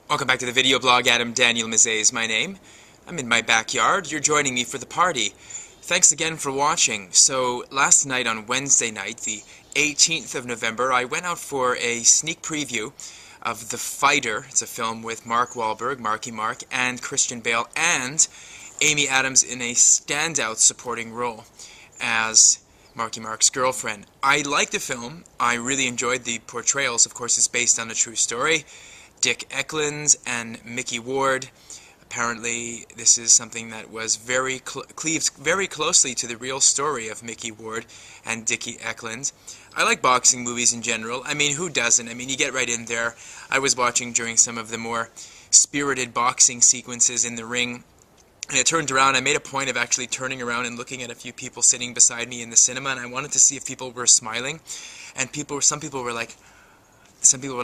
Welcome back to the video blog. Daniel Mezei is my name. I'm in my backyard. You're joining me for the party. Thanks again for watching. So last night on Wednesday night, the 18th of November, I went out for a sneak preview of The Fighter. It's a film with Mark Wahlberg, Marky Mark, and Christian Bale, and Amy Adams in a standout supporting role as Marky Mark's girlfriend. I liked the film. I really enjoyed the portrayals. Of course, it's based on a true story. Dick Eklund and Mickey Ward. Apparently, this is something that was cleaves very closely to the real story of Mickey Ward and Dickie Eklund. I like boxing movies in general. I mean, who doesn't? I mean, you get right in there. I was watching during some of the more spirited boxing sequences in the ring, and I turned around. I made a point of actually turning around and looking at a few people sitting beside me in the cinema, and I wanted to see if people were smiling. And some people were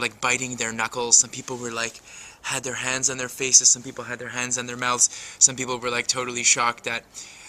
like biting their knuckles. Some people were like, had their hands on their faces. Some people had their hands on their mouths. Some people were like totally shocked that,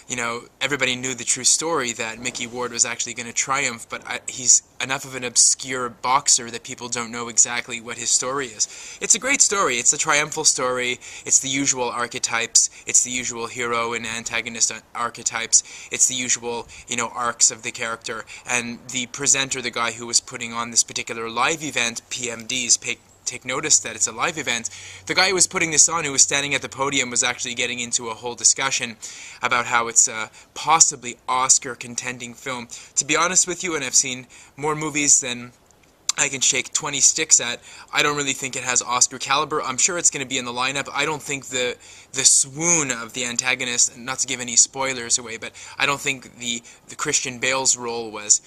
you know, everybody knew the true story that Mickey Ward was actually going to triumph, but he's enough of an obscure boxer that people don't know exactly what his story is. It's a great story. It's a triumphal story. It's the usual archetypes. It's the usual hero and antagonist archetypes. It's the usual, you know, arcs of the character. And the presenter, the guy who was putting on this particular live event, PMDs, take notice that it's a live event. The guy who was putting this on, who was standing at the podium, was actually getting into a whole discussion about how it's a possibly Oscar contending film. To be honest with you, and I've seen more movies than I can shake 20 sticks at, I don't really think it has Oscar caliber. I'm sure it's going to be in the lineup. I don't think the swoon of the antagonist, not to give any spoilers away, but I don't think the Christian Bale's role was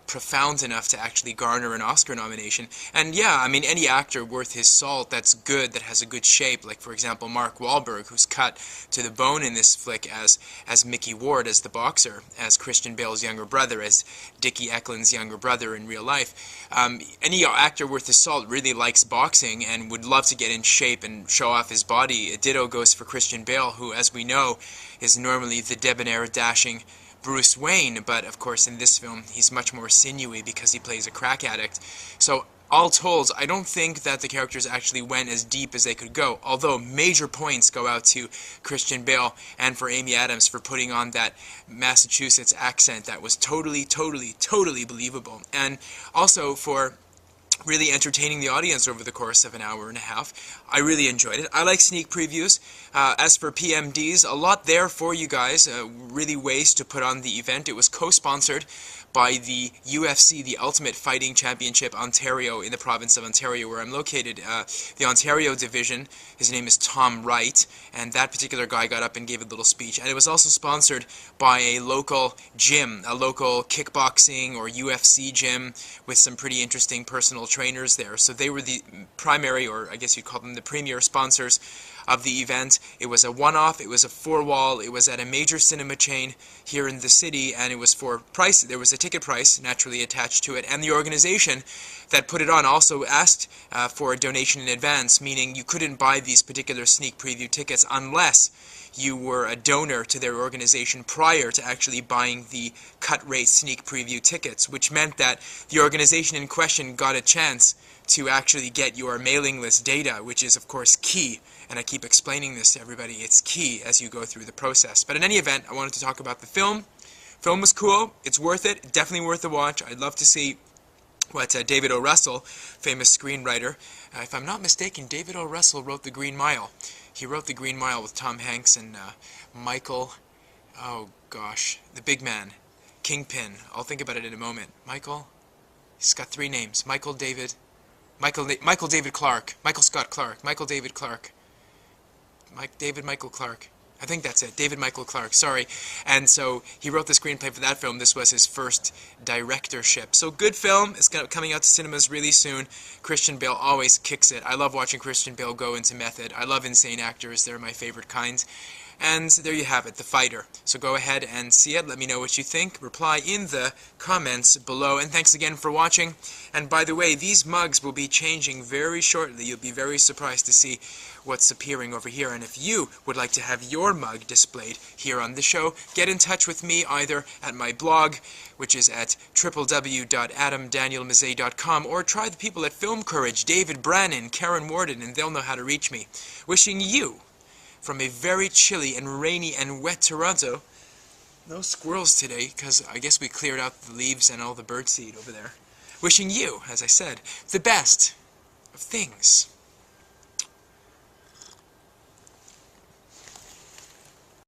profound enough to actually garner an Oscar nomination. And yeah, I mean, any actor worth his salt that's good, that has a good shape, like for example Mark Wahlberg, who's cut to the bone in this flick as Mickey Ward, as the boxer, as Christian Bale's younger brother, as Dickie Eklund's younger brother in real life. Any actor worth his salt really likes boxing and would love to get in shape and show off his body. Ditto goes for Christian Bale, who, as we know, is normally the debonair, dashing Bruce Wayne, but of course in this film he's much more sinewy because he plays a crack addict. So all told, I don't think that the characters actually went as deep as they could go, although major points go out to Christian Bale and for Amy Adams for putting on that Massachusetts accent that was totally believable, and also for really entertaining the audience over the course of an hour and a half. I really enjoyed it. I like sneak previews. As for PMDs, a lot there for you guys, really ways to put on the event. It was co-sponsored by the UFC, the Ultimate Fighting Championship Ontario, in the province of Ontario where I'm located. The Ontario division, his name is Tom Wright, and that particular guy got up and gave a little speech. And it was also sponsored by a local gym, a local kickboxing or UFC gym with some pretty interesting personal trainers there. So they were the primary, or I guess you'd call them the premier sponsors of the event. It was a one-off, it was a four-wall, it was at a major cinema chain here in the city, and it was for price. There was a ticket price naturally attached to it, and the organization that put it on also asked for a donation in advance, meaning you couldn't buy these particular sneak preview tickets unless you were a donor to their organization prior to actually buying the cut-rate sneak preview tickets, which meant that the organization in question got a chance to actually get your mailing list data, which is of course key, and I keep explaining this to everybody. It's key as you go through the process. But in any event, I wanted to talk about the film. Film was cool. It's worth it. Definitely worth a watch. I'd love to see what David O. Russell, famous screenwriter, if I'm not mistaken, David O. Russell wrote The Green Mile. He wrote The Green Mile with Tom Hanks and Michael, oh gosh, the big man, Kingpin. I'll think about it in a moment. Michael, he's got three names. Michael David Clark, Michael Scott Clark, Michael David Clark, Michael Clark. I think that's it. David Michael Clark, sorry. And so he wrote the screenplay for that film. This was his first directorship. So good film. It's coming out to cinemas really soon. Christian Bale always kicks it. I love watching Christian Bale go into method. I love insane actors. They're my favorite kind. And there you have it, The Fighter. So go ahead and see it. Let me know what you think. Reply in the comments below. And thanks again for watching. And by the way, these mugs will be changing very shortly. You'll be very surprised to see what's appearing over here. And if you would like to have your mug displayed here on the show, get in touch with me either at my blog, which is at www.adamdanielmezei.com, or try the people at Film Courage, David Brannon, Karen Warden, and they'll know how to reach me. Wishing you, from a very chilly and rainy and wet Toronto, no squirrels today, because I guess we cleared out the leaves and all the birdseed over there. Wishing you, as I said, the best of things.